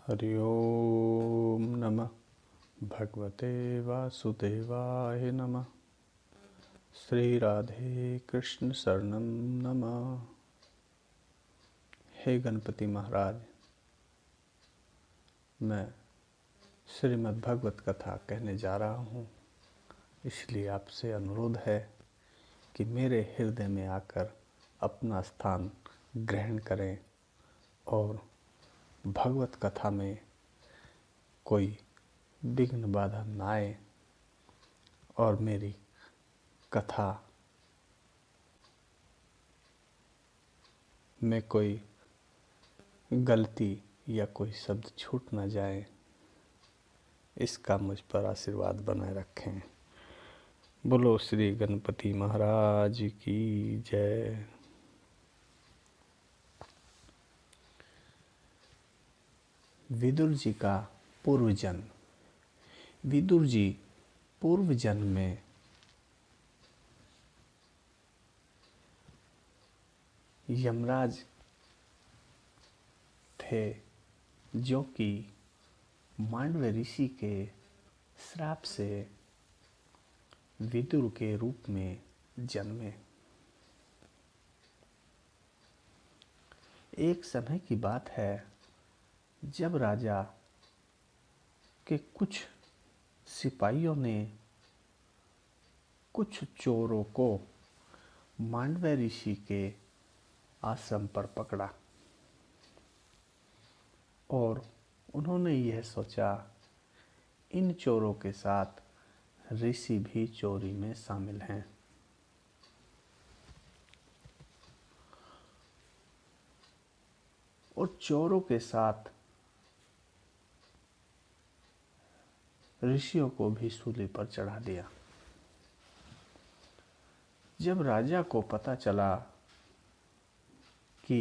हरि ओम नमः भगवते वासुदेवाय नमः। श्री राधे कृष्ण शरणं नमः। हे गणपति महाराज, मैं श्रीमद् भगवत कथा कहने जा रहा हूँ, इसलिए आपसे अनुरोध है कि मेरे हृदय में आकर अपना स्थान ग्रहण करें और भगवत कथा में कोई विघ्न बाधा न आए और मेरी कथा में कोई गलती या कोई शब्द छूट न जाए, इसका मुझ पर आशीर्वाद बनाए रखें। बोलो श्री गणपति महाराज की जय। विदुर जी का पूर्व जन्म। विदुर जी पूर्व जन्म में यमराज थे, जो कि मांडव्य ऋषि के श्राप से विदुर के रूप में जन्मे। एक समय की बात है, जब राजा के कुछ सिपाहियों ने कुछ चोरों को मांडव्य ऋषि के आश्रम पर पकड़ा और उन्होंने यह सोचा, इन चोरों के साथ ऋषि भी चोरी में शामिल हैं। और चोरों के साथ ऋषियों को भी सूली पर चढ़ा दिया। जब राजा को पता चला कि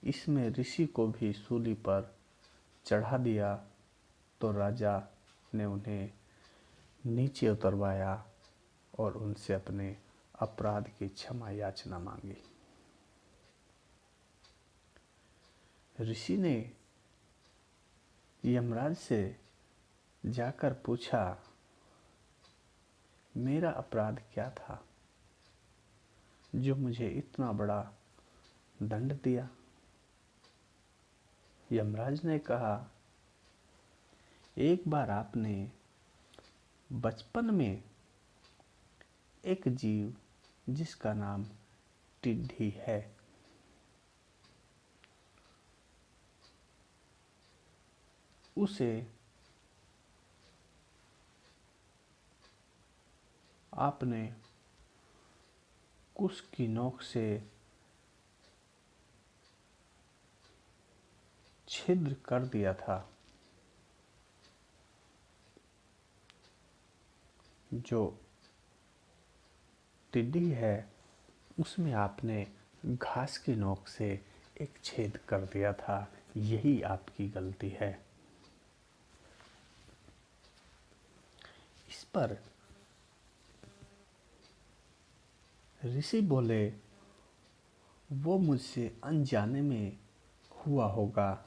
इसमें ऋषि को भी सूली पर चढ़ा दिया, तो राजा ने उन्हें नीचे उतरवाया और उनसे अपने अपराध की क्षमा याचना मांगी। ऋषि ने यमराज से जाकर पूछा, मेरा अपराध क्या था जो मुझे इतना बड़ा दंड दिया? यमराज ने कहा, एक बार आपने बचपन में एक जीव जिसका नाम टिड्डी है, उसे आपने कुश की नोक से छिद्र कर दिया था। जो टिड्डी है, उसमें आपने घास की नोक से एक छेद कर दिया था। यही आपकी गलती है। इस पर ऋषि बोले, वो मुझसे अनजाने में हुआ होगा,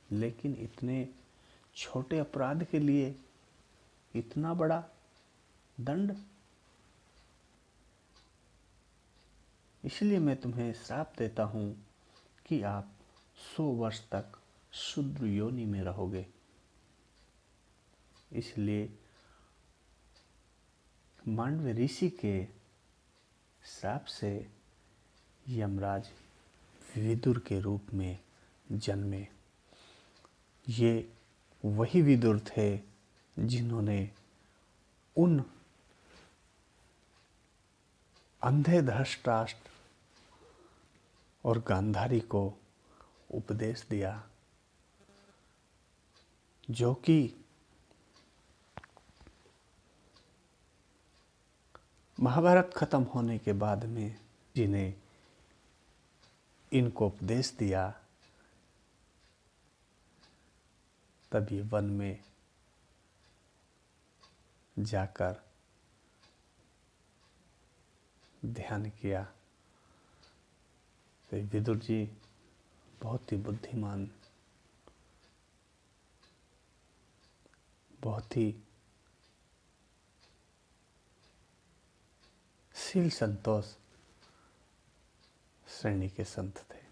लेकिन इतने छोटे अपराध के लिए इतना बड़ा दंड? इसलिए मैं तुम्हें श्राप देता हूं कि आप 100 वर्ष तक शूद्र योनि में रहोगे। इसलिए मांडव्य ऋषि के श्राप से यमराज विदुर के रूप में जन्मे। ये वही विदुर थे जिन्होंने उन अंधे धृतराष्ट्र और गांधारी को उपदेश दिया, जो कि महाभारत खत्म होने के बाद में जिन्हें इनको उपदेश दिया, तब ये वन में जाकर ध्यान किया। तो विदुर जी बहुत ही बुद्धिमान बहुत ही शील संतोष श्रेणी के संत थे।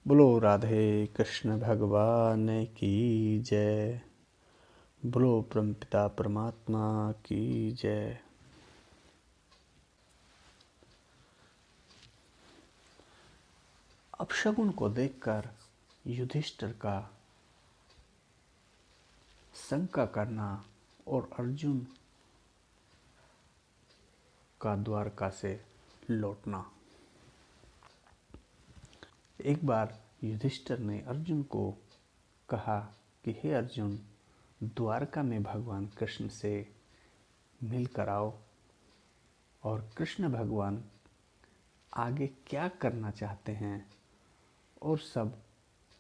बोलो राधे कृष्ण भगवान की जय। बोलो परमपिता परमात्मा की जय। अपशकुन को देखकर युधिष्ठिर का शंका करना और अर्जुन का द्वारका से लौटना। एक बार युधिष्ठिर ने अर्जुन को कहा कि हे अर्जुन, द्वारका में भगवान कृष्ण से मिल कर आओ और कृष्ण भगवान आगे क्या करना चाहते हैं और सब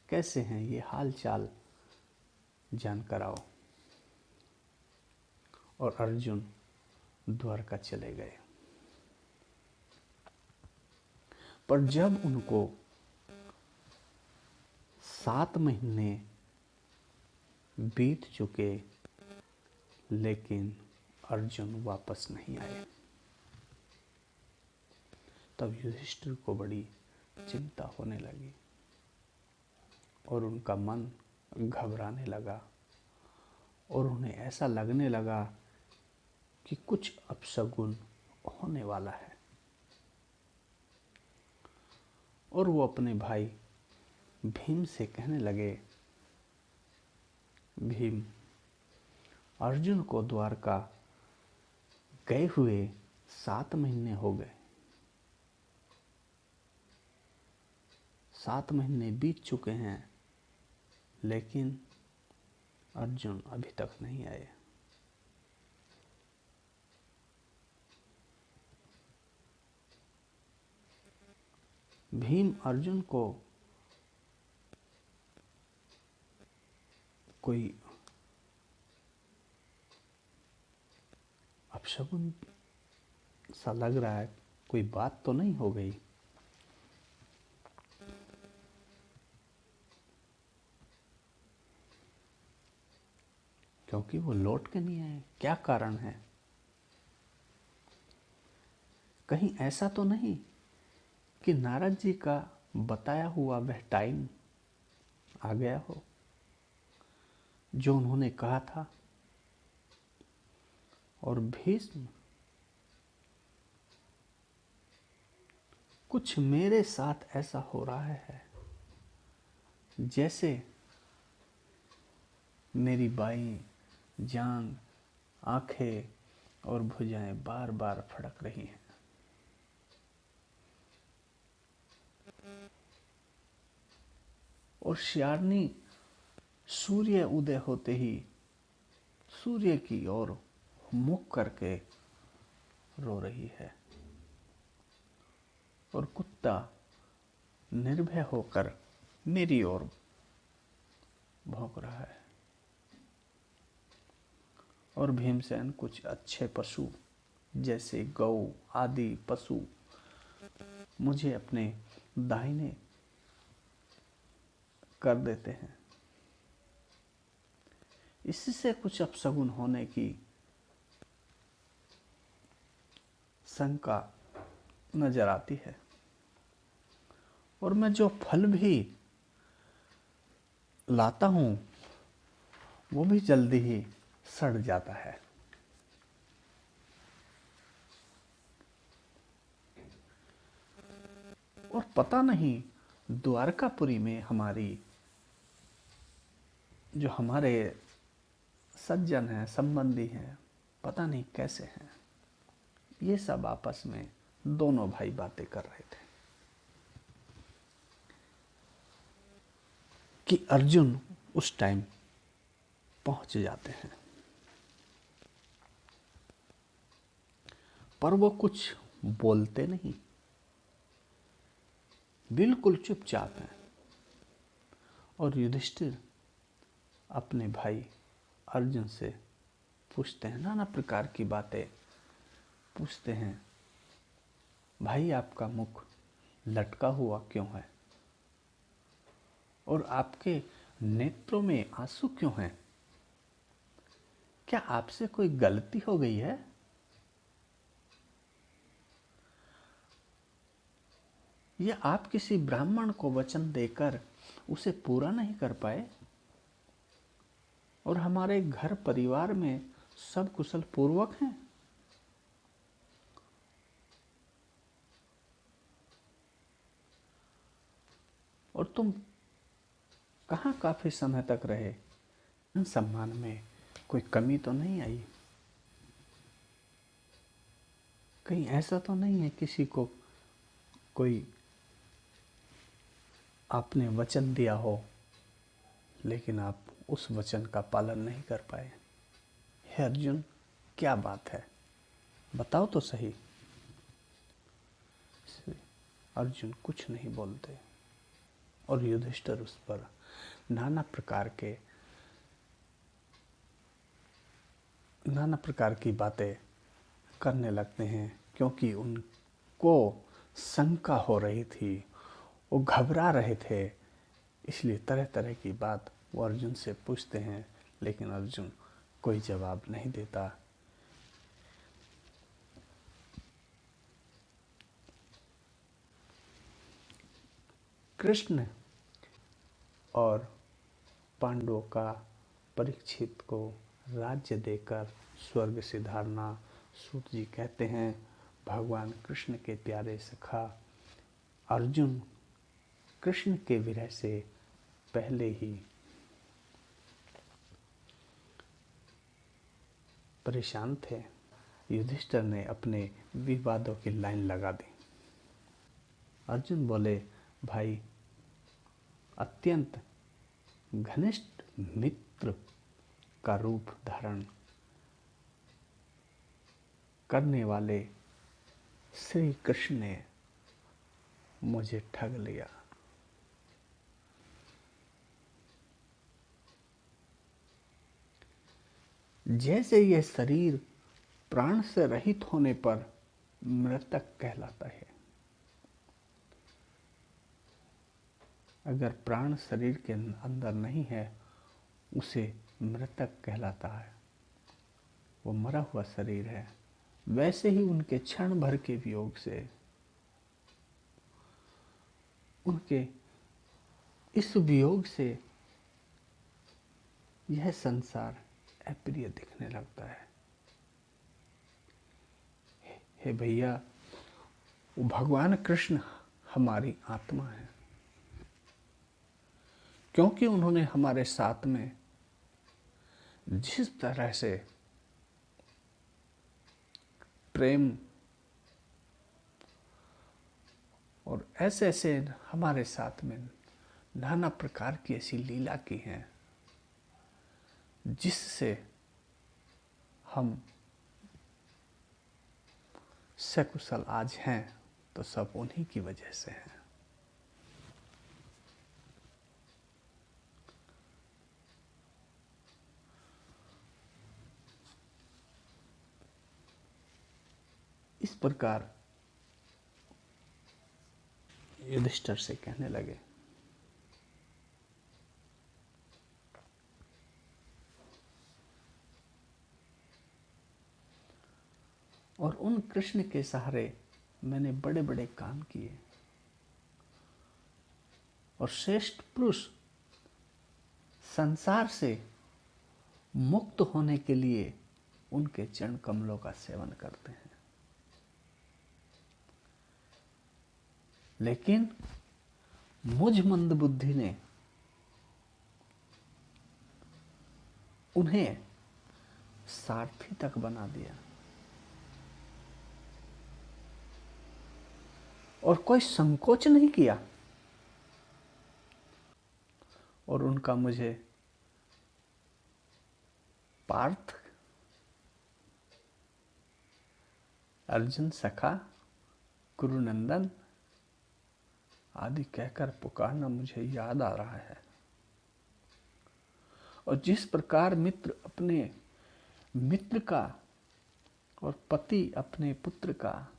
कैसे हैं ये हाल चाल जानकर आओ। और अर्जुन द्वारका चले गए। पर जब उनको 7 महीने बीत चुके लेकिन अर्जुन वापस नहीं आए, तब युधिष्ठिर को बड़ी चिंता होने लगी और उनका मन घबराने लगा और उन्हें ऐसा लगने लगा कि कुछ अपशगुन होने वाला है। और वो अपने भाई भीम से कहने लगे, भीम, अर्जुन को द्वारका गए हुए 7 महीने हो गए। 7 महीने बीत चुके हैं लेकिन अर्जुन अभी तक नहीं आए। भीम अर्जुन को कोई अपशगुन सा लग रहा है, कोई बात तो नहीं हो गई। क्योंकि वो लौट के नहीं आए, क्या कारण है? कहीं ऐसा तो नहीं कि नारद जी का बताया हुआ वह टाइम आ गया हो जो उन्होंने कहा था। और भीष्म, कुछ मेरे साथ ऐसा हो रहा है जैसे मेरी बाईं जांघ, आंखें और भुजाएं बार बार फड़क रही हैं। और श्यारनी सूर्य उदय होते ही सूर्य की ओर मुख करके रो रही है और कुत्ता निर्भय होकर मेरी ओर भौंक रहा है। और भीमसेन कुछ अच्छे पशु जैसे गौ आदि पशु मुझे अपने दाहिने कर देते हैं। इससे कुछ अपशगुन होने की शंका नजर आती है। और मैं जो फल भी लाता हूं वो भी जल्दी ही सड़ जाता है। और पता नहीं द्वारकापुरी में जो हमारे सज्जन हैं, संबंधी हैं, पता नहीं कैसे हैं। ये सब आपस में दोनों भाई बातें कर रहे थे कि अर्जुन उस टाइम पहुंच जाते हैं। पर वो कुछ बोलते नहीं, बिल्कुल चुपचाप हैं। और युधिष्ठिर अपने भाई अर्जुन से पूछते हैं, नाना प्रकार की बातें पूछते हैं। भाई, आपका मुख लटका हुआ क्यों है? और आपके नेत्रों में आंसू क्यों हैं? क्या आपसे कोई गलती हो गई है? या आप किसी ब्राह्मण को वचन देकर उसे पूरा नहीं कर पाए? और हमारे घर परिवार में सब कुशल पूर्वक हैं। और तुम कहाँ काफी समय तक रहे? सम्मान में कोई कमी तो नहीं आई? कहीं ऐसा तो नहीं है किसी को कोई आपने वचन दिया हो लेकिन आप उस वचन का पालन नहीं कर पाए? हे अर्जुन, क्या बात है, बताओ तो सही। अर्जुन कुछ नहीं बोलते और युधिष्ठिर उस पर नाना प्रकार की बातें करने लगते हैं, क्योंकि उनको शंका हो रही थी, वो घबरा रहे थे। इसलिए तरह तरह की बात वो अर्जुन से पूछते हैं, लेकिन अर्जुन कोई जवाब नहीं देता। कृष्ण और पांडवों का परीक्षित को राज्य देकर स्वर्ग सिधारना। सूत जी कहते हैं, भगवान कृष्ण के प्यारे सखा अर्जुन कृष्ण के विरह से पहले ही परेशान थे। युधिष्ठिर ने अपने विवादों की लाइन लगा दी। अर्जुन बोले, भाई, अत्यंत घनिष्ठ मित्र का रूप धारण करने वाले श्री कृष्ण ने मुझे ठग लिया। जैसे यह शरीर प्राण से रहित होने पर मृतक कहलाता है, अगर प्राण शरीर के अंदर नहीं है उसे मृतक कहलाता है, वो मरा हुआ शरीर है। वैसे ही उनके क्षण भर के वियोग से, उनके इस वियोग से यह संसार अप्रिय दिखने लगता है। हे भैया, वो भगवान कृष्ण हमारी आत्मा है, क्योंकि उन्होंने हमारे साथ में जिस तरह से प्रेम और ऐसे ऐसे हमारे साथ में नाना प्रकार की ऐसी लीला की हैं, जिससे हम सकुशल आज हैं, तो सब उन्हीं की वजह से हैं। इस प्रकार युधिष्ठिर से कहने लगे। और उन कृष्ण के सहारे मैंने बड़े बड़े काम किए, और श्रेष्ठ पुरुष संसार से मुक्त होने के लिए उनके चरण कमलों का सेवन करते हैं। लेकिन मुझ मंदबुद्धि ने उन्हें सारथी तक बना दिया, और कोई संकोच नहीं किया, और उनका मुझे पार्थ, अर्जुन सखा, कुरुनंदन आदि कहकर पुकारना मुझे याद आ रहा है। और जिस प्रकार मित्र अपने मित्र का, और पति अपने पुत्र का,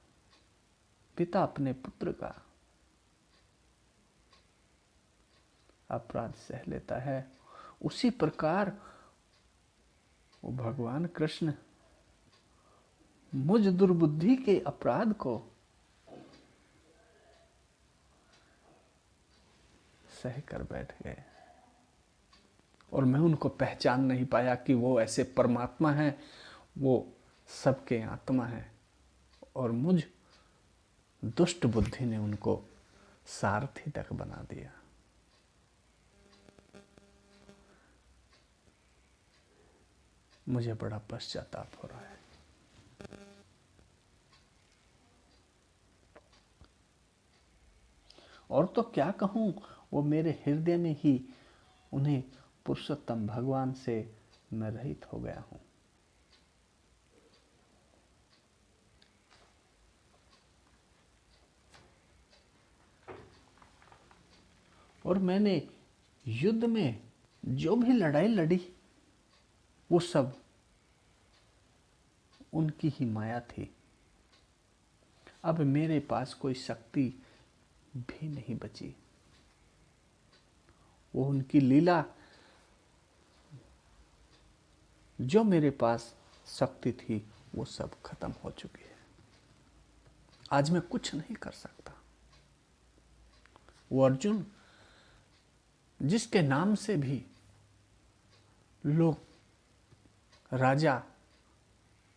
पिता अपने पुत्र का अपराध सह लेता है, उसी प्रकार वो भगवान कृष्ण मुझ दुर्बुद्धि के अपराध को सह कर बैठ गए। और मैं उनको पहचान नहीं पाया कि वो ऐसे परमात्मा हैं, वो सबके आत्मा है, और मुझ दुष्ट बुद्धि ने उनको सारथी तक बना दिया। मुझे बड़ा पश्चाताप हो रहा है। और तो क्या कहूं, वो मेरे हृदय में ही उन्हें पुरुषोत्तम भगवान से मैं रहित हो गया हूं। और मैंने युद्ध में जो भी लड़ाई लड़ी वो सब उनकी ही माया थी। अब मेरे पास कोई शक्ति भी नहीं बची। वो उनकी लीला, जो मेरे पास शक्ति थी, वो सब खत्म हो चुकी है। आज मैं कुछ नहीं कर सकता। वो अर्जुन जिसके नाम से भी लोग, राजा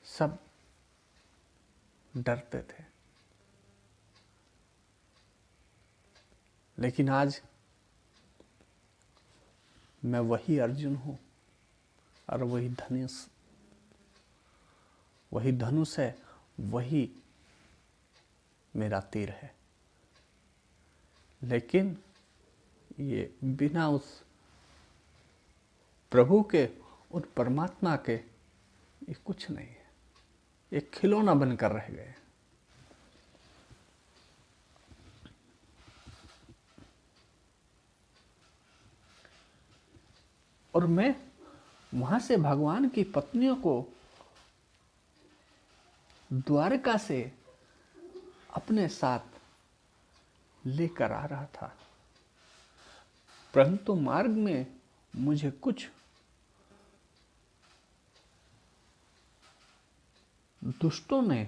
सब डरते थे, लेकिन आज मैं वही अर्जुन हूं, और वही धनुष है, वही मेरा तीर है। लेकिन ये बिना उस प्रभु के, उन परमात्मा के, ये कुछ नहीं है। एक खिलौना बनकर रह गए। और मैं वहां से भगवान की पत्नियों को द्वारका से अपने साथ लेकर आ रहा था, परंतु मार्ग में मुझे कुछ दुष्टों ने,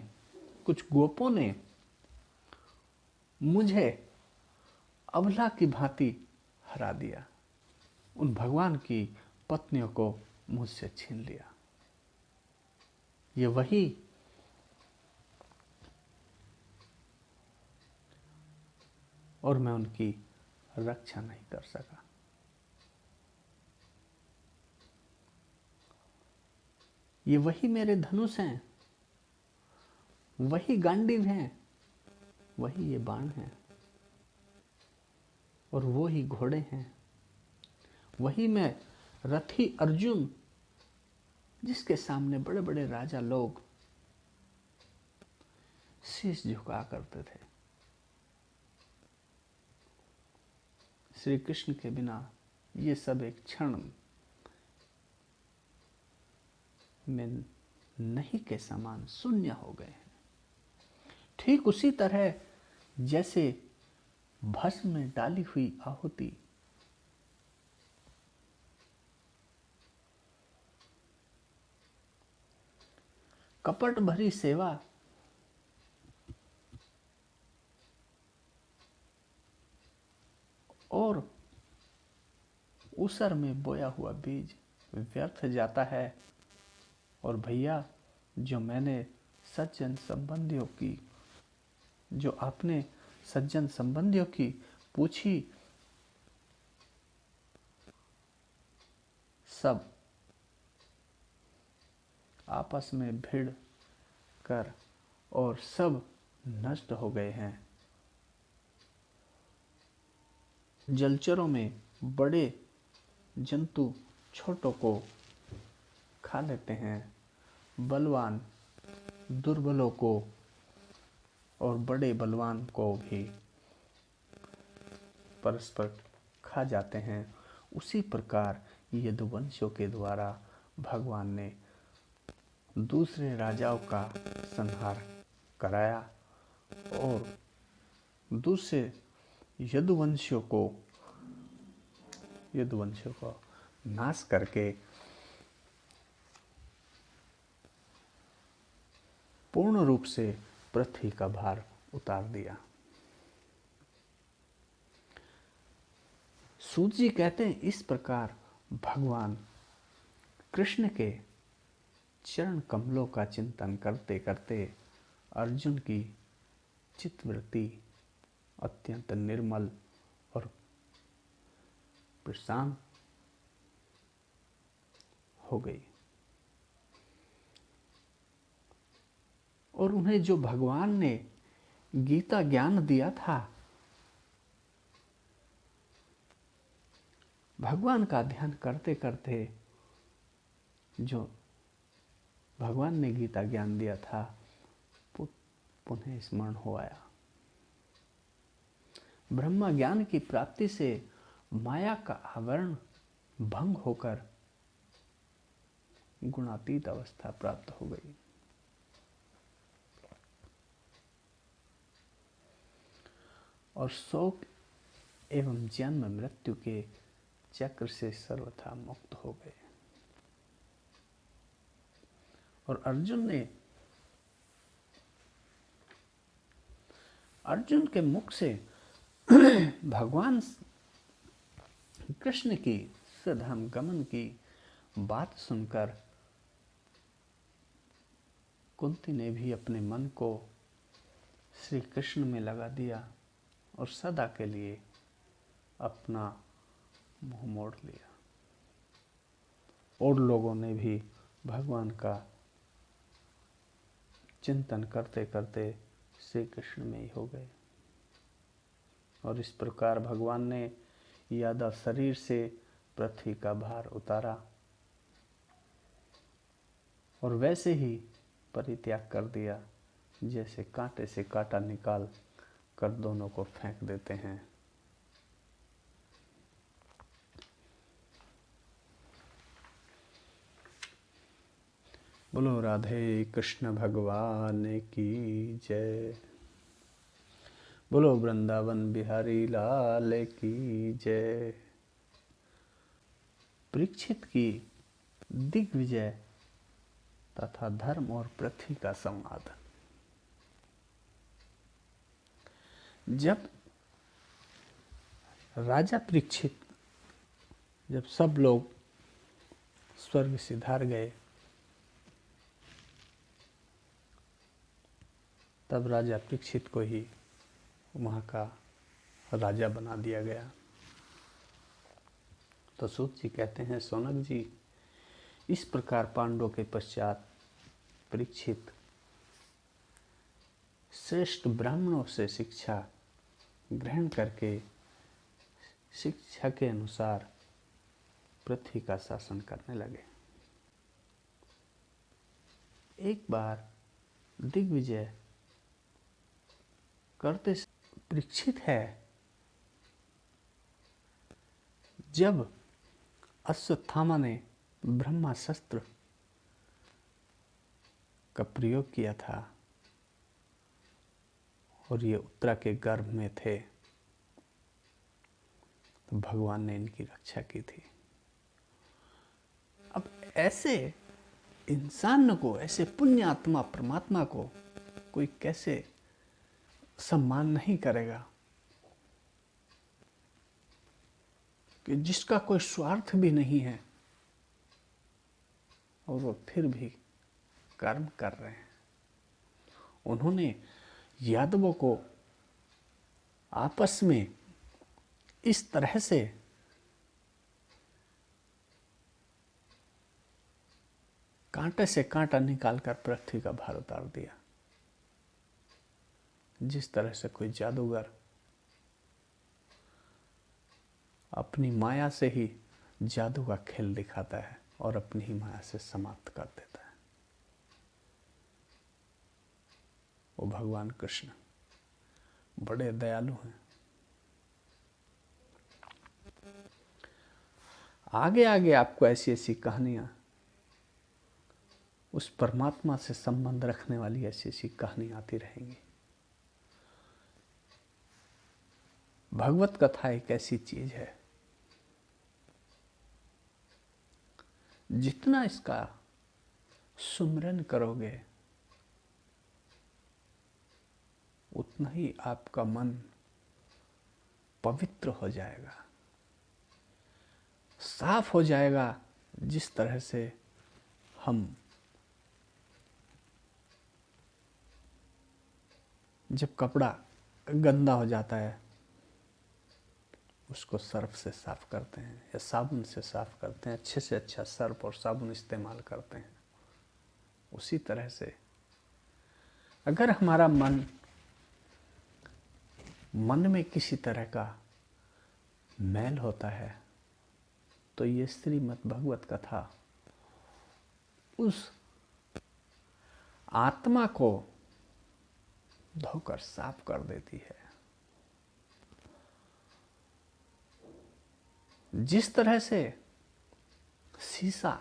कुछ गोपों ने मुझे अबला की भांति हरा दिया। उन भगवान की पत्नियों को मुझसे छीन लिया। ये वही और मैं उनकी रक्षा नहीं कर सका। ये वही मेरे धनुष हैं, वही गांडीव हैं, वही ये बाण हैं, और वो ही घोड़े हैं, वही मैं रथी अर्जुन, जिसके सामने बड़े बड़े राजा लोग शीश झुका करते थे। श्री कृष्ण के बिना ये सब एक क्षण में नहीं के समान शून्य हो गए हैं। ठीक उसी तरह जैसे भस्म में डाली हुई आहुति कपट भरी सेवा और ऊसर में बोया हुआ बीज व्यर्थ जाता है। और भैया, जो मैंने सज्जन संबंधियों की, जो आपने सज्जन संबंधियों की पूछी, सब आपस में भिड़ कर और सब नष्ट हो गए हैं। जलचरों में बड़े जंतु छोटों को खा लेते हैं, बलवान दुर्बलों को और बड़े बलवान को भी परस्पर खा जाते हैं। उसी प्रकार यदुवंशियों के द्वारा भगवान ने दूसरे राजाओं का संहार कराया और दूसरे यदुवंशियों को युद्धवंशियों को नाश करके पूर्ण रूप से पृथ्वी का भार उतार दिया। सूत जी कहते हैं इस प्रकार भगवान कृष्ण के चरण कमलों का चिंतन करते करते अर्जुन की चित्तवृत्ति अत्यंत निर्मल और प्रशांत हो गई और उन्हें जो भगवान ने गीता ज्ञान दिया था, भगवान का ध्यान करते करते जो भगवान ने गीता ज्ञान दिया था पुनः स्मरण हो आया। ब्रह्म ज्ञान की प्राप्ति से माया का आवरण भंग होकर गुणातीत अवस्था प्राप्त हो गई और शोक एवं जन्म मृत्यु के चक्र से सर्वथा मुक्त हो गए। और अर्जुन के मुख से भगवान कृष्ण की सधाम गमन की बात सुनकर कुंती ने भी अपने मन को श्री कृष्ण में लगा दिया और सदा के लिए अपना मुंह मोड़ लिया। और लोगों ने भी भगवान का चिंतन करते करते श्री कृष्ण में ही हो गए। और इस प्रकार भगवान ने यादव शरीर से पृथ्वी का भार उतारा और वैसे ही परित्याग कर दिया जैसे कांटे से कांटा निकाल कर दोनों को फेंक देते हैं। बोलो राधे कृष्ण भगवान की जय। बोलो वृंदावन बिहारी लाल की जय। परीक्षित की दिग्विजय तथा धर्म और पृथ्वी का संवाद। जब राजा परीक्षित, जब सब लोग स्वर्ग सिधार गए, तब राजा परीक्षित को ही वहाँ का राजा बना दिया गया। तो सूत जी कहते हैं, सौनक जी, इस प्रकार पांडवों के पश्चात परीक्षित श्रेष्ठ ब्राह्मणों से शिक्षा ग्रहण करके शिक्षा के अनुसार पृथ्वी का शासन करने लगे। एक बार दिग्विजय करते परीक्षित है, जब अश्वत्थामा ने ब्रह्मास्त्र का प्रयोग किया था और ये उत्तरा के गर्भ में थे, तो भगवान ने इनकी रक्षा की थी। अब ऐसे इंसान को, ऐसे पुण्य आत्मा परमात्मा को कोई कैसे सम्मान नहीं करेगा कि जिसका कोई स्वार्थ भी नहीं है और वो फिर भी कर्म कर रहे हैं। उन्होंने यादवों को आपस में इस तरह से कांटे से कांटा निकालकर पृथ्वी का भार उतार दिया, जिस तरह से कोई जादूगर अपनी माया से ही जादू का खेल दिखाता है और अपनी ही माया से समाप्त कर देता है। वो भगवान कृष्ण बड़े दयालु हैं। आगे आगे आपको ऐसी ऐसी कहानियां, उस परमात्मा से संबंध रखने वाली ऐसी ऐसी कहानी आती रहेंगी। भगवत कथा एक ऐसी चीज है जितना इसका सुमिरन करोगे उतना ही आपका मन पवित्र हो जाएगा, साफ हो जाएगा। जिस तरह से हम जब कपड़ा गंदा हो जाता है उसको सर्फ से साफ करते हैं या साबुन से साफ करते हैं, अच्छे से अच्छा सर्फ और साबुन इस्तेमाल करते हैं। उसी तरह से अगर हमारा मन में किसी तरह का मैल होता है तो ये श्रीमद् भगवत कथा उस आत्मा को धोकर साफ कर देती है। जिस तरह से शीशा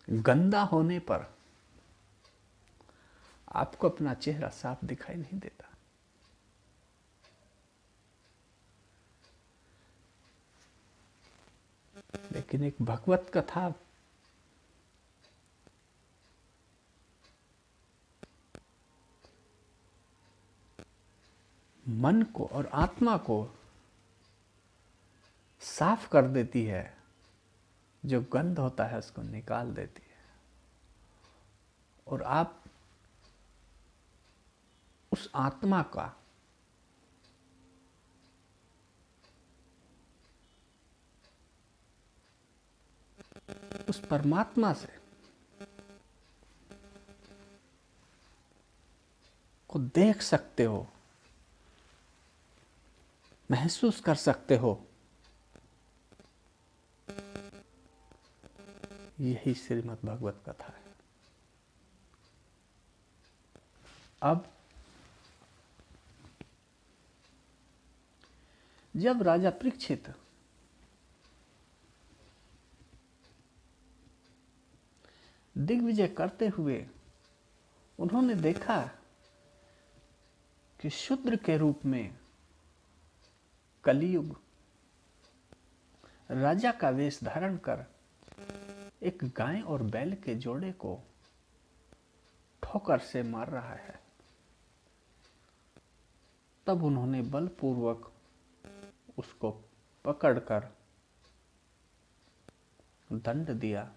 गंदा होने पर आपको अपना चेहरा साफ दिखाई नहीं देता, लेकिन एक भगवत कथा मन को और आत्मा को साफ कर देती है, जो गंध होता है उसको निकाल देती है, और आप उस आत्मा का उस परमात्मा से को देख सकते हो, महसूस कर सकते हो। यही श्रीमद् भागवत कथा है। अब जब राजा परीक्षित दिग्विजय करते हुए उन्होंने देखा कि शूद्र के रूप में कलियुग राजा का वेश धारण कर एक गाय और बैल के जोड़े को ठोकर से मार रहा है, तब उन्होंने बलपूर्वक उसको पकड़कर दंड दिया।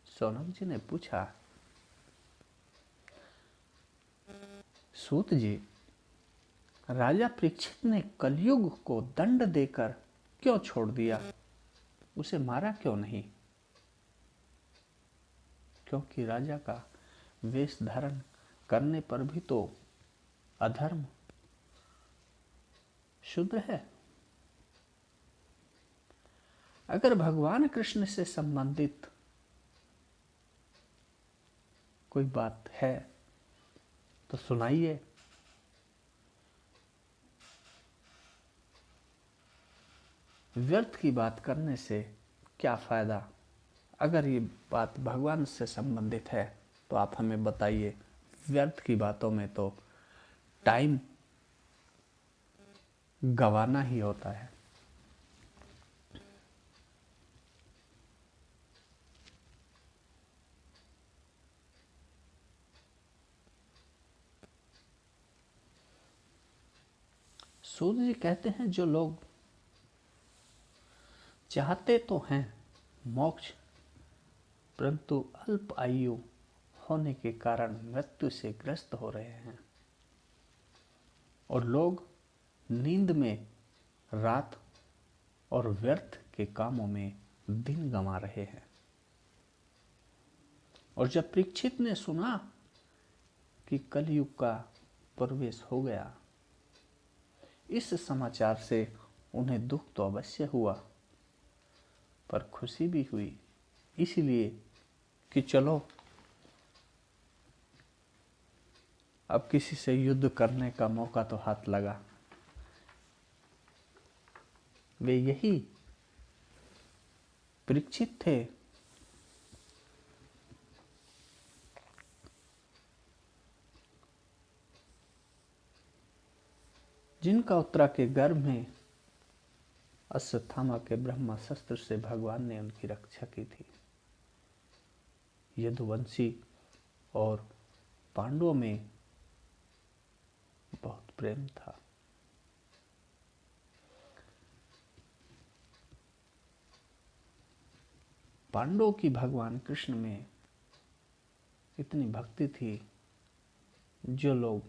शौनक जी ने पूछा, सूत जी, राजा परीक्षित ने कलयुग को दंड देकर क्यों छोड़ दिया, उसे मारा क्यों नहीं? क्योंकि राजा का वेश धारण करने पर भी तो अधर्म शूद्र है। अगर भगवान कृष्ण से संबंधित कोई बात है तो सुनाइए। व्यर्थ की बात करने से क्या फायदा? अगर ये बात भगवान से संबंधित है तो आप हमें बताइए। व्यर्थ की बातों में तो टाइम गंवाना ही होता है। सूत जी कहते हैं, जो लोग चाहते तो हैं मोक्ष, परंतु अल्प आयु होने के कारण मृत्यु से ग्रस्त हो रहे हैं, और लोग नींद में रात और व्यर्थ के कामों में दिन गंवा रहे हैं। और जब परीक्षित ने सुना कि कलयुग का प्रवेश हो गया, इस समाचार से उन्हें दुख तो अवश्य हुआ, पर खुशी भी हुई, इसलिए कि चलो अब किसी से युद्ध करने का मौका तो हाथ लगा। वे यही परीक्षित थे जिनका उत्तरा के गर्भ में अश्वत्थामा के ब्रह्मास्त्र से भगवान ने उनकी रक्षा की थी। यदुवंशी और पांडवों में बहुत प्रेम था। पांडवों की भगवान कृष्ण में इतनी भक्ति थी, जो लोग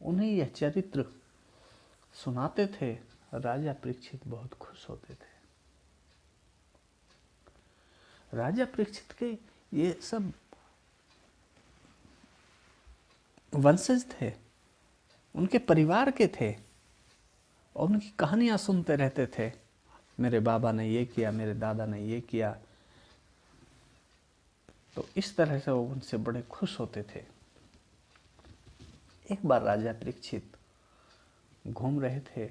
उन्हें यह चरित्र सुनाते थे, राजा परीक्षित बहुत खुश होते थे। राजा परीक्षित के ये सब वंशज थे, उनके परिवार के थे, और उनकी कहानियां सुनते रहते थे। मेरे बाबा ने ये किया, मेरे दादा ने ये किया। तो इस तरह से वो उनसे बड़े खुश होते थे। एक बार राजा परीक्षित घूम रहे थे,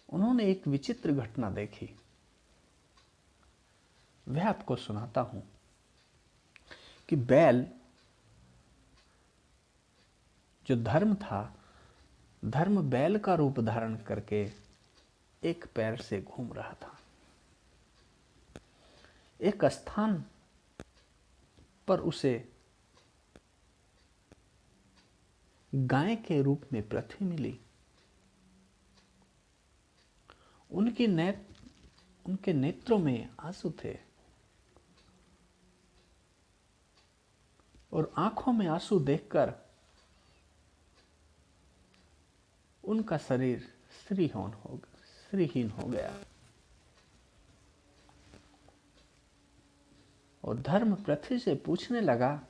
उन्होंने एक विचित्र घटना देखी। वह आपको सुनाता हूं कि बैल, जो धर्म था, धर्म बैल का रूप धारण करके एक पैर से घूम रहा था। एक स्थान पर उसे गाय के रूप में पृथ्वी मिली। उनके नेत्रों में आंसू थे और आंखों में आंसू देखकर उनका शरीर श्रीहीन हो गया। और धर्म पृथ्वी से पूछने लगा।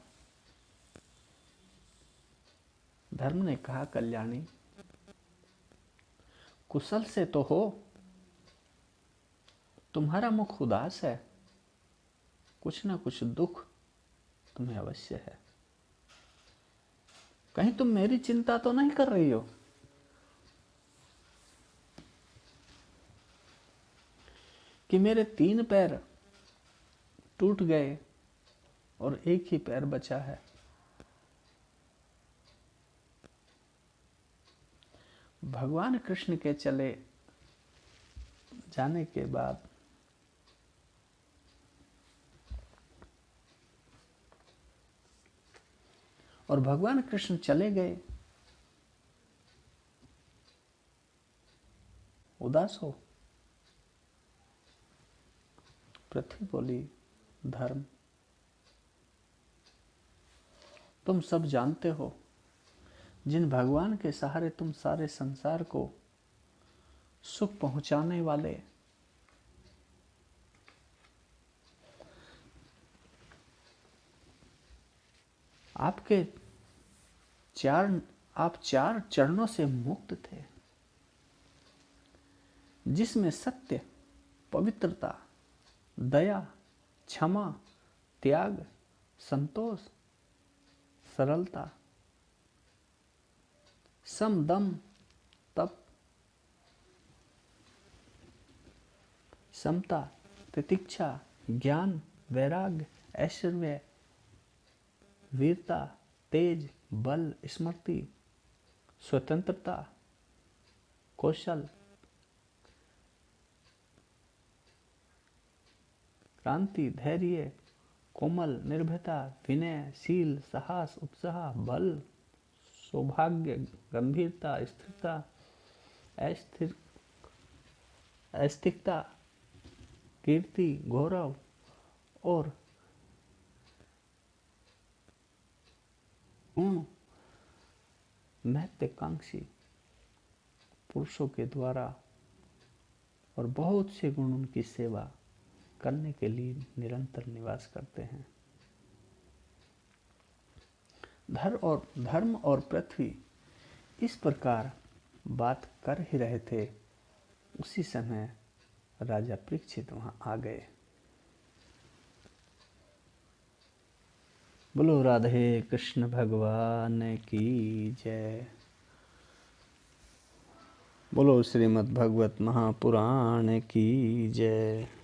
धर्म ने कहा, कल्याणी, कुशल से तो हो, तुम्हारा मुख उदास है, कुछ ना कुछ दुख तुम्हें अवश्य है। कहीं तुम मेरी चिंता तो नहीं कर रही हो? कि मेरे 3 पैर टूट गए और एक ही पैर बचा है। भगवान कृष्ण के चले जाने के बाद और भगवान कृष्ण चले गए, उदास हो। पृथ्वी बोली, धर्म, तुम सब जानते हो, जिन भगवान के सहारे तुम सारे संसार को सुख पहुंचाने वाले, आप 4 चरणों से मुक्त थे, जिसमें सत्य, पवित्रता, दया, क्षमा, त्याग, संतोष, सरलता, सम, दम, तप, समता, तितिक्षा, ज्ञान, वैराग्य, ऐश्वर्य, वीरता, तेज, बल, स्मृति, स्वतंत्रता, कौशल, क्रांति, धैर्य, कोमल, निर्भयता, विनय, शील, साहस, उत्साह, बल, सौभाग्य, गंभीरता, स्थिरता, अस्तिकता, कीर्ति, गौरव और गुण, महत्वाकांक्षी पुरुषों के द्वारा और बहुत से गुण उनकी सेवा करने के लिए निरंतर निवास करते हैं। धर्म और पृथ्वी इस प्रकार बात कर ही रहे थे, उसी समय राजा परीक्षित वहां आ गए। बोलो राधे कृष्ण भगवान की जय। बोलो श्रीमद् भगवत महापुराण की जय।